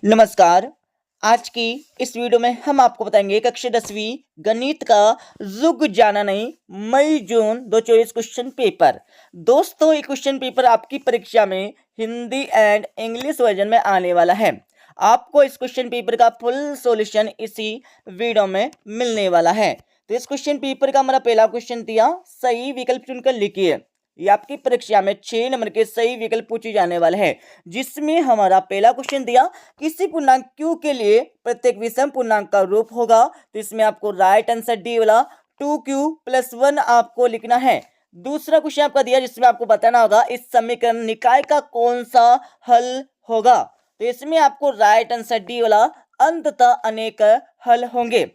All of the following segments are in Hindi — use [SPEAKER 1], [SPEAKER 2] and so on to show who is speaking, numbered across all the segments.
[SPEAKER 1] नमस्कार। आज की इस वीडियो में हम आपको बताएंगे कक्षा 10वीं गणित का युग जाना नहीं मई जून 2024 क्वेश्चन पेपर। दोस्तों, ये क्वेश्चन पेपर आपकी परीक्षा में हिंदी एंड इंग्लिश वर्जन में आने वाला है। आपको इस क्वेश्चन पेपर का फुल सॉल्यूशन इसी वीडियो में मिलने वाला है। तो इस क्वेश्चन पेपर का हमारा पहला क्वेश्चन दिया, सही विकल्प चुनकर लिखिए। ये आपकी परीक्षा में 6 नंबर के सही विकल्प पूछे जाने वाले हैं, जिसमें हमारा पहला क्वेश्चन दिया, किसी पूर्णांक q के लिए प्रत्येक विषम पूर्णांक का रूप होगा। तो इसमें आपको राइट आंसर डी वाला 2q+1 आपको लिखना है। दूसरा क्वेश्चन आपका दिया, जिसमें आपको बताना होगा इस समीकरण निकाय का कौन सा हल होगा। तो इसमें आपको राइट आंसर डी वाला अंततः अनेक हल होंगे।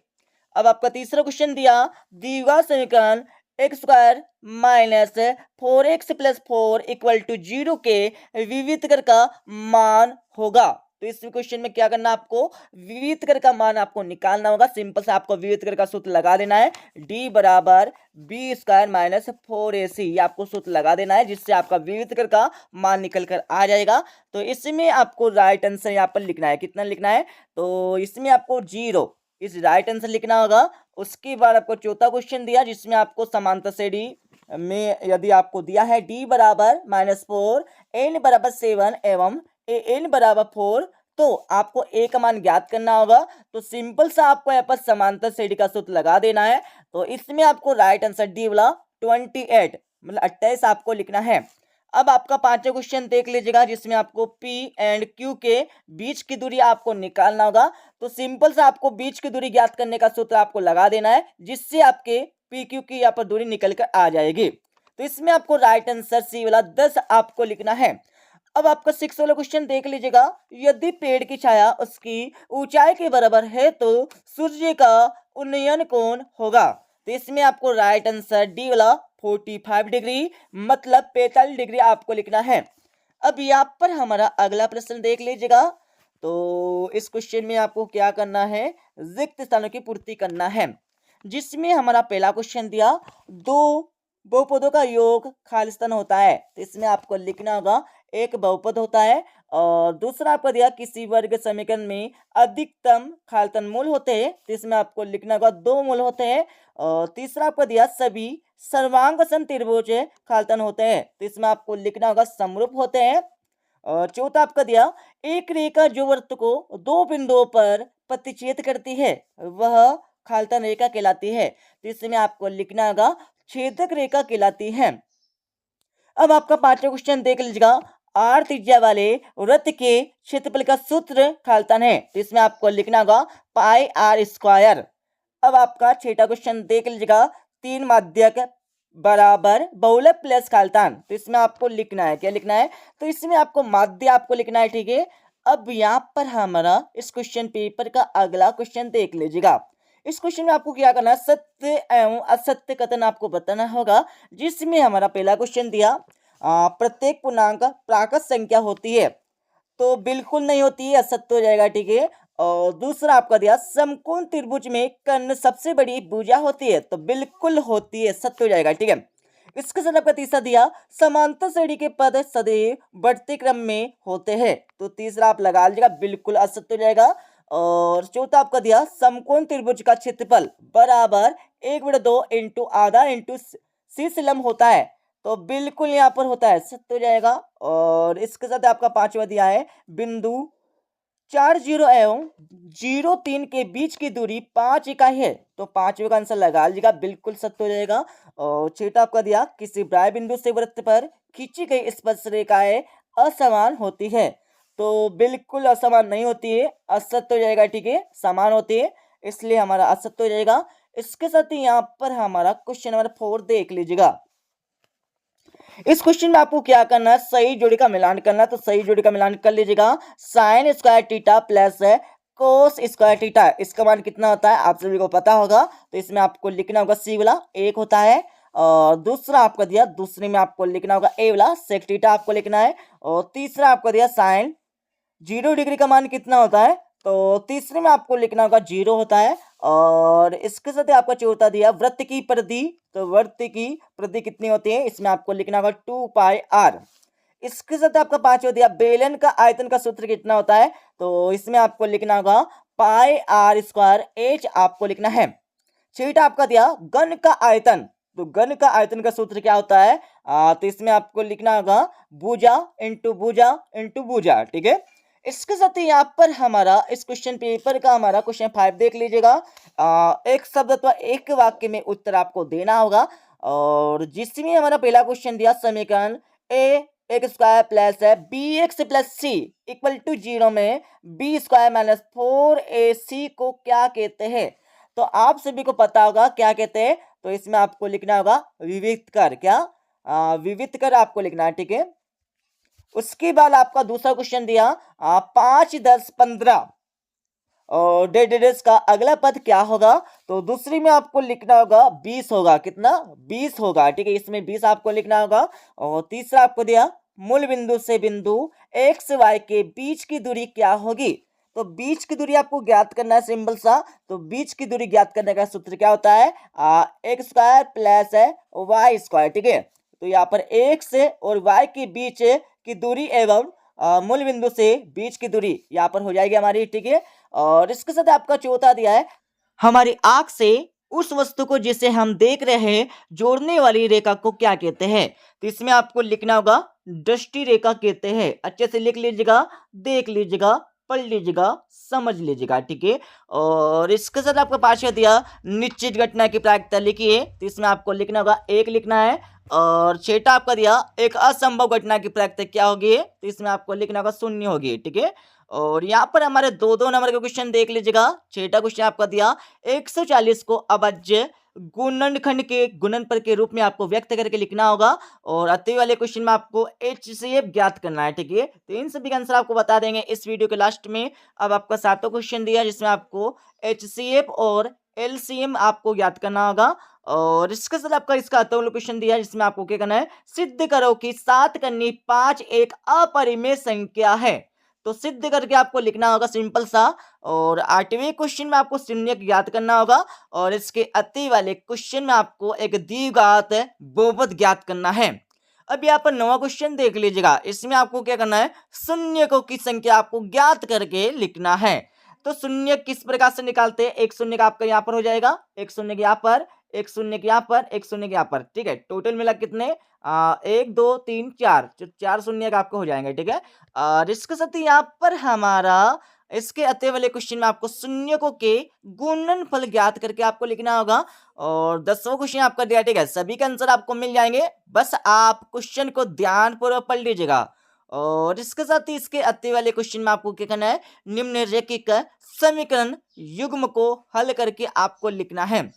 [SPEAKER 1] अब आपका तीसरा क्वेश्चन दिया, दिया समीकरण x² -4x+4 = 0 के विविध कर का मान होगा। तो इस क्वेश्चन में क्या करना, आपको विविध कर का मान आपको निकालना होगा। सिंपल से आपको विविध कर का सूत्र लगा देना है, d बराबर b² - 4ac। ये आपको सूत्र लगा देना है, जिससे आपका विविध कर का मान निकल कर आ जाएगा। तो इसमें आपको राइट आंसर यहाँ पर लिखना है। कितना लिखना है, तो इसमें आपको 0 इस राइट आंसर लिखना होगा। उसके बाद आपको चौथा क्वेश्चन दिया, जिसमें आपको समांतर श्रेणी में यदि आपको दिया है d बराबर -4, n बराबर 7 एवं an बराबर 4, तो आपको a का मान ज्ञात करना होगा। तो सिंपल सा आपको यहाँ पर समांतर श्रेणी का सूत्र लगा देना है। तो इसमें आपको राइट आंसर डी वाला 28 मतलब 28 आपको लिखना है। अब आपका पांचवा क्वेश्चन देख लीजिएगा, जिसमें आपको P एंड Q के बीच की दूरी आपको निकालना होगा। तो सिंपल से आपको बीच की दूरी ज्ञात करने का सूत्र आपको लगा देना है, जिससे आपके PQ की यहाँ पर दूरी निकल कर आ जाएगी। तो इसमें आपको राइट आंसर सी वाला 10 आपको लिखना है। अब आपका 6 वाला क्वेश्चन देख लीजिएगा, यदि पेड़ की छाया उसकी ऊंचाई के बराबर है तो सूर्य का उन्नयन कोण होगा। तो इसमें आपको राइट आंसर डी वाला 45 डिग्री मतलब 45 डिग्री आपको लिखना है। अब यहाँ पर हमारा अगला प्रश्न देख लीजिएगा। तो इस क्वेश्चन में आपको क्या करना है, रिक्त स्थानों की पूर्ति करना है। जिसमें हमारा पहला क्वेश्चन दिया, दो बहुपदों का योग खालिस्तान होता है। तो इसमें आपको लिखना होगा एक बहुपद होता है। और दूसरा आपको दिया, किसी वर्ग समीकरण में अधिकतम खालिस्तान मूल होते हैं। तो इसमें आपको लिखना होगा 2 मूल होते हैं। और तीसरा आपको दिया, सभी सर्वांग त्रिभुज खालिस्तान होते हैं। तो इसमें आपको लिखना होगा समरूप होते हैं। और चौथा आपका दिया, एक रेखा जो वृत्त को 2 बिंदुओं पर प्रतिच्छेद करती है वह खालिस्तान रेखा कहलाती है। तो इसमें आपको लिखना होगा छेदक रेखा कहलाती है। अब आपका पांचवा क्वेश्चन देख लीजिएगा, आर त्रिज्या वाले वृत्त के क्षेत्रफल का सूत्र खालिस्तान है। तो इसमें आपको लिखना होगा πr²। अब आपका छठा क्वेश्चन देख लीजिएगा, 3 माध्यक बराबर बहुलक प्लस खालिस्तान। तो इसमें आपको लिखना है, क्या लिखना है, तो इसमें आपको माध्य आपको लिखना है, ठीक है। अब यहाँ पर हमारा इस क्वेश्चन पेपर का अगला क्वेश्चन देख लीजिएगा। इस क्वेश्चन में आपको क्या करना है, सत्य एवं असत्य कथन आपको बताना होगा। जिसमें हमारा पहला क्वेश्चन दिया, प्रत्येक पूर्णांक प्राकृत संख्या होती है। तो बिल्कुल नहीं होती है, असत्य हो जाएगा, ठीक है। और दूसरा आपका दिया, समकोण त्रिभुज में कर्ण सबसे बड़ी भुजा होती है। तो बिल्कुल होती है, सत्य हो जाएगा, ठीक है। इसके साथ आपका तीसरा दिया, समांतर श्रेणी के पद सदैव बढ़ते क्रम में होते हैं। तो तीसरा आप लगा लीजिएगा, बिल्कुल असत्य हो जाएगा। और चौथा आपका दिया, समकोण त्रिभुज का क्षेत्रफल बराबर 1/2 इंटू आधा इंटू शीर्ष लंब होता है। तो बिल्कुल यहाँ पर होता है, सत्य हो जाएगा। और इसके साथ आपका पांचवा दिया है, बिंदु 40 एवं 03 के बीच की दूरी 5 इकाई है। तो पांचवे का आंसर लगा लीजिएगा, बिल्कुल सत्य हो जाएगा। और छठा आपका दिया, किसी बाह्य बिंदु से वृत्त पर खींची गई स्पर्श रेखाएं असमान होती है। तो बिल्कुल असमान नहीं होती है, असत्य हो जाएगा, ठीक है। समान होती है, इसलिए हमारा असत्य हो जाएगा। इसके साथ ही यहाँ पर हमारा क्वेश्चन नंबर 4 देख लीजिएगा। इस क्वेश्चन में आपको क्या करना है, सही जोड़ी का मिलान करना है। तो सही जोड़ी का मिलान कर लीजिएगा, sine square theta plus cos square theta, इसका मान कितना होता है आप सभी को पता होगा। तो इसमें आपको लिखना होगा सी वाला 1 होता है। और दूसरा आपको दिया, दूसरे में आपको लिखना होगा ए वाला सेक थीटा आपको लिखना है। और तीसरा आपको दिया, साइन 0 डिग्री का मान कितना होता है, तो तीसरे में आपको लिखना होगा 0 होता है। और इसके साथ आपका चौथा दिया, वृत्त की परिधि। तो वृत्त की परिधि कितनी होती है, इसमें आपको लिखना होगा 2πr। इसके साथ आपका पांचवा दिया बेलन का आयतन का सूत्र कितना होता है, तो इसमें आपको लिखना होगा पाई आर स्क्वायर एच आपको लिखना है। छठा आपका दिया घन का आयतन, तो घन का आयतन का सूत्र क्या होता है, तो इसमें आपको लिखना होगा भुजा इंटू भुजा इंटू भुजा, ठीक है। इसके साथ ही यहाँ पर हमारा इस क्वेश्चन पेपर का हमारा क्वेश्चन 5 देख लीजिएगा। एक शब्द अथवा एक वाक्य में उत्तर आपको देना होगा, और जिसमें हमारा पहला क्वेश्चन दिया समीकरण ए एक्स स्क्वायर प्लस है b x plus c equal to 0 में बी स्क्वायर माइनस 4ac को क्या कहते हैं, तो आप सभी को पता होगा क्या कहते हैं, तो इसमें आपको लिखना होगा विविध कर, क्या विविध कर आपको लिखना है, ठीक है। उसके बाद आपका दूसरा क्वेश्चन दिया 5 10 15 और डेडेस का अगला पद क्या होगा, तो दूसरी में आपको लिखना होगा 20 होगा, कितना 20 होगा, ठीक है, इसमें 20 आपको लिखना होगा। और तीसरा आपको दिया मूल बिंदु से बिंदु एक्स वाई के बीच की दूरी क्या होगी, तो बीच की दूरी आपको ज्ञात करना है सिंपल सा, तो बीच की दूरी ज्ञात करने का सूत्र क्या होता है, एक्स स्क्वायर प्लस है वाई स्क्वायर, ठीक है। तो यहाँ पर एक्स और वाई के बीच की दूरी एवं मूल बिंदु से बीच की दूरी यहाँ पर हो जाएगी हमारी, ठीक है। और इसके साथ आपका चौथा दिया है हमारी आंख से उस वस्तु को जिसे हम देख रहे हैं जोड़ने वाली रेखा को क्या कहते हैं, तो इसमें आपको लिखना होगा दृष्टि रेखा कहते हैं। अच्छे से लिख लीजिएगा, देख लीजिएगा, पढ़ लीजिएगा, समझ लीजिएगा, ठीक है। और इसके साथ आपका पांचवा दिया निश्चित घटना की प्रायिकता लिखिए, तो इसमें आपको लिखना होगा एक लिखना है। और छठा आपका दिया एक असंभव घटना की प्रायिकता क्या होगी, तो इसमें आपको लिखना होगा शून्य होगी, ठीक है। और यहाँ पर हमारे दो दो नंबर के क्वेश्चन देख लीजिएगा। छठा क्वेश्चन आपका दिया 140 को अभाज्य गुणनखंड के गुणनफल के रूप में आपको व्यक्त करके लिखना होगा, और अति वाले क्वेश्चन में आपको HCF ज्ञात करना है, ठीक है। तो इन सभी का आंसर आपको बता देंगे इस वीडियो के लास्ट में। अब आपका सातवां क्वेश्चन दिया जिसमें आपको HCF और LCM आपको ज्ञात करना होगा, और इसके साथ आपका इसका अतुल्य क्वेश्चन दिया है जिसमें आपको क्या करना है, सिद्ध करो कि 7 कन्नी 5 एक अपरिमेय संख्या है, तो सिद्ध करके आपको लिखना होगा सिंपल सा। और 8वें क्वेश्चन में आपको शून्य ज्ञात करना होगा, और इसके अति वाले क्वेश्चन में आपको एक द्विघात बहुपद ज्ञात करना है। अब यहाँ पर 9वां क्वेश्चन देख लीजिएगा, इसमें आपको क्या करना है, शून्य को की संख्या आपको ज्ञात करके लिखना है। तो शून्य किस प्रकार से निकालते हैं, एक शून्य का आपका यहाँ पर हो जाएगा, एक शून्य के यहाँ पर, एक शून्य के यहाँ पर, एक शून्य के यहाँ पर, ठीक है। टोटल मिला कितने 1 2 3 4, जो 4 शून्य का आपको हो जाएंगे, ठीक है। और इसके साथ ही यहाँ पर हमारा इसके अतः वाले क्वेश्चन में आपको शून्य को के गुणनफल ज्ञात करके आपको लिखना होगा। और 10वां क्वेश्चन आपका दिया, ठीक है, सभी के आंसर आपको मिल जाएंगे, बस आप क्वेश्चन को ध्यानपूर्वक पढ़ लीजिएगा। और इसके साथ ही इसके अति वाले क्वेश्चन में आपको क्या करना है, निम्नलिखित समीकरण युग्म को हल करके आपको लिखना है।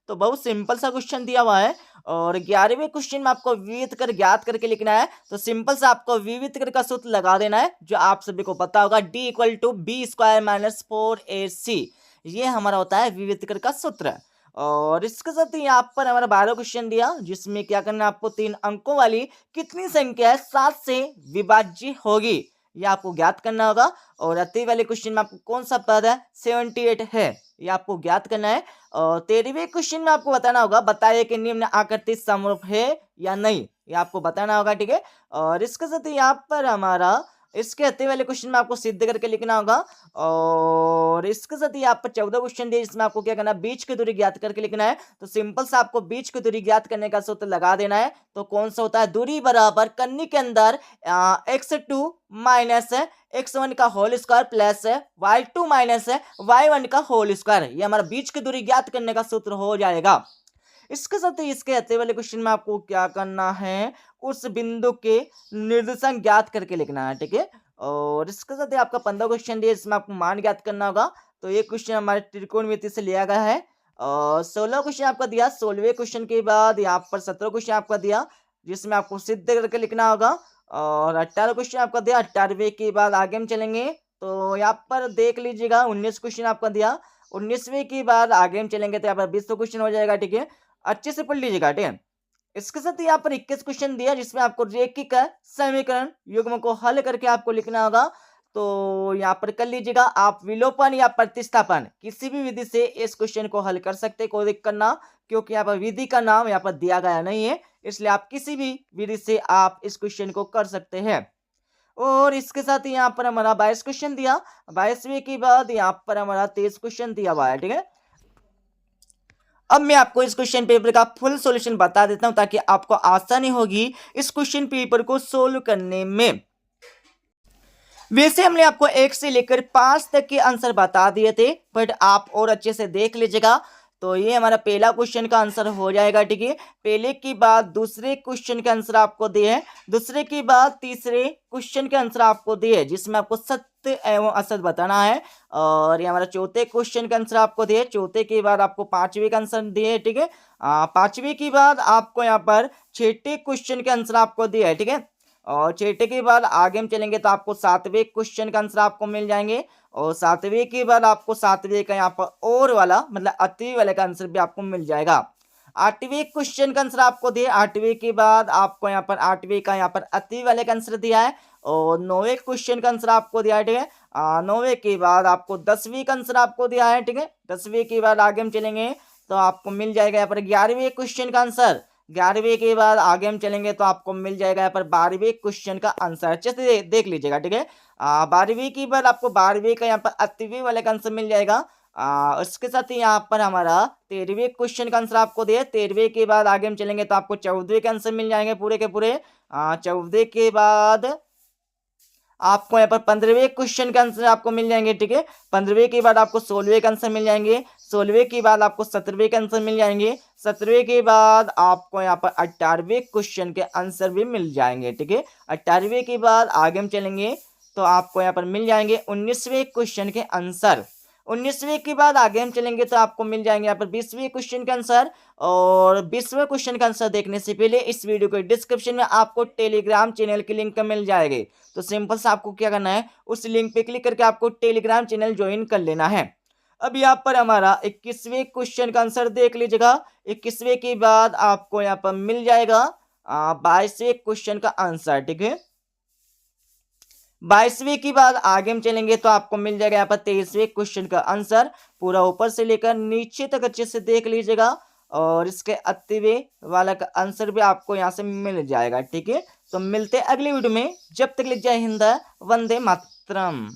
[SPEAKER 1] तो बहुत सिंपल सा क्वेश्चन दिया हुआ है। और 11वें क्वेश्चन में आपको विविध कर ज्ञात करके लिखना है, तो सिंपल सा आपको विविध कर का सूत्र लगा देना है, जो आप सभी को पता होगा D = B square minus 4AC, ये हमारा होता है विविध कर का सूत्र। और इसके साथ ही यहाँ पर हमारा 12वां क्वेश्चन दिया जिसमें क्या करना है, आपको 3 अंकों वाली कितनी संख्या है 7 से विभाज्य होगी, ये आपको ज्ञात करना होगा। और अति वाले क्वेश्चन में आपको कौन सा पद है 78 है, ये आपको ज्ञात करना है। और 13वें क्वेश्चन में आपको बताना होगा, बताइए कि निम्न आकृति समरूप है या नहीं, ये आपको बताना होगा, ठीक है। और इसके साथ ही यहाँ पर हमारा इसके अति वाले क्वेश्चन में आपको सिद्ध करके लिखना होगा। और इसके साथ ही यहाँ पर 14 क्वेश्चन दिए जिसमें आपको क्या करना है, बीच की दूरी ज्ञात करके लिखना है। तो सिंपल सा आपको बीच की दूरी ज्ञात करने का सूत्र लगा देना है, तो कौन सा होता है, दूरी बराबर कन्नी के अंदर x2 माइनस x1 का whole square plus y2 minus y1 का होल स्क्वायर, ये हमारा बीच की दूरी ज्ञात करने का सूत्र हो जाएगा। इसके साथ ही इसके अति वाले क्वेश्चन में आपको क्या करना है, उस बिंदु के निर्देशांक ज्ञात करके लिखना है, ठीक है। और इसके साथ ही आपका 15 क्वेश्चन दिया इसमें आपको मान ज्ञात करना होगा, तो ये क्वेश्चन हमारे त्रिकोणमिति से लिया गया है। और 16 क्वेश्चन आपका दिया, 16वें क्वेश्चन के बाद यहाँ पर 17 क्वेश्चन आपका दिया जिसमें आपको सिद्ध करके लिखना होगा। और 18 क्वेश्चन आपका दिया, 18वें के बाद आगे हम चलेंगे, तो यहाँ पर देख लीजिएगा 19 क्वेश्चन आपका दिया, 19वें के बाद आगे हम चलेंगे तो यहाँ पर 20 क्वेश्चन हो जाएगा, ठीक है, अच्छे से पढ़ लीजिएगा, ठीक है। इसके साथ ही यहाँ पर 21 क्वेश्चन दिया जिसमें आपको रैखिक समीकरण युग्म को हल करके आपको लिखना होगा। तो यहाँ पर कर लीजिएगा आप विलोपन या प्रतिस्थापन किसी भी विधि से इस क्वेश्चन को हल कर सकते, कोई दिक्कत ना, क्योंकि यहाँ पर विधि का नाम यहाँ पर दिया गया नहीं है, इसलिए आप किसी भी विधि से आप इस क्वेश्चन को कर सकते हैं। और इसके साथ यहाँ पर हमारा 22 क्वेश्चन दिया, 22वें के बाद यहाँ पर हमारा 23 क्वेश्चन दिया हुआ है। ठीक है, अब मैं आपको इस क्वेश्चन पेपर का फुल सॉल्यूशन बता देता हूं ताकि आपको आसानी होगी इस क्वेश्चन पेपर को सोल्व करने में। वैसे हमने आपको 1 से लेकर 5 तक के आंसर बता दिए थे, बट आप और अच्छे से देख लीजिएगा। तो ये हमारा पहला क्वेश्चन का आंसर हो जाएगा। ठीक है, पहले की बाद दूसरे क्वेश्चन के आंसर आपको दिए हैं, दूसरे की बाद तीसरे क्वेश्चन के आंसर आपको दिए हैं, जिसमें आपको सत्य एवं असत्य बताना है। और ये हमारा चौथे क्वेश्चन का आंसर आपको दिए, चौथे के बाद आपको पांचवे का आंसर दिए। ठीक है, पांचवे की बाद आपको यहाँ पर छठे क्वेश्चन के आंसर आपको दिए है। ठीक है, और छठे के बाद आगे हम चलेंगे तो आपको सातवें क्वेश्चन का आंसर आपको मिल जाएंगे। और सातवें के बाद आपको सातवें का यहाँ पर और वाला मतलब अतवें वाले का आंसर भी आपको मिल जाएगा। आठवें क्वेश्चन का आंसर आपको दिए, आठवें के बाद आपको यहाँ पर आठवें का यहाँ पर अतवें वाले का आंसर दिया है। और नौवें क्वेश्चन का आंसर आपको दिया है। ठीक है, नौवें के बाद आपको 10वीं का आंसर आपको दिया है। ठीक है, 10वीं के बाद आगे हम चलेंगे तो आपको मिल जाएगा यहाँ पर 11वें क्वेश्चन का आंसर। 11वें के बाद आगे हम चलेंगे तो आपको मिल जाएगा यहाँ पर 12वें क्वेश्चन का आंसर। अच्छे से देख लीजिएगा। ठीक है, 12वीं के बाद आपको 12वें का यहाँ पर अतवें वाले का आंसर मिल जाएगा। उसके साथ ही यहाँ पर हमारा 13वें क्वेश्चन का आंसर आपको दिया। 13वें के बाद आगे हम चलेंगे तो आपको 14वें के आंसर मिल जाएंगे पूरे के पूरे। 14वें के बाद आपको यहाँ पर 15वें क्वेश्चन का आंसर आपको मिल जाएंगे। ठीक है, 15वें के बाद आपको 16वें का आंसर मिल जाएंगे। 16वें के बाद आपको 17वें का आंसर मिल जाएंगे। 17वें के बाद आपको यहाँ पर 18वें क्वेश्चन के आंसर भी मिल जाएंगे। ठीक है, 18वें के बाद आगे हम चलेंगे तो आपको यहाँ पर मिल जाएंगे 19वें क्वेश्चन के आंसर। 19वें के बाद आगे हम चलेंगे तो आपको मिल जाएंगे यहाँ पर 20वें क्वेश्चन का आंसर। और 20वें क्वेश्चन का आंसर देखने से पहले इस वीडियो के डिस्क्रिप्शन में आपको टेलीग्राम चैनल की लिंक मिल जाएगी। तो सिंपल से आपको क्या करना है, उस लिंक पे क्लिक करके आपको टेलीग्राम चैनल ज्वाइन कर लेना है। अब यहाँ पर हमारा 21वें क्वेश्चन का आंसर देख लीजिएगा। 21वें के बाद आपको यहाँ पर मिल जाएगा 22वें क्वेश्चन का आंसर। ठीक है, 22वें के बाद आगे हम चलेंगे तो आपको मिल जाएगा यहाँ पर 23वें क्वेश्चन का आंसर। पूरा ऊपर से लेकर नीचे तक अच्छे से देख लीजिएगा और इसके अतवें वाला का आंसर भी आपको यहाँ से मिल जाएगा। ठीक है, तो मिलते हैं अगली वीडियो में। जब तक लिख जय हिंद, वंदे मातरम।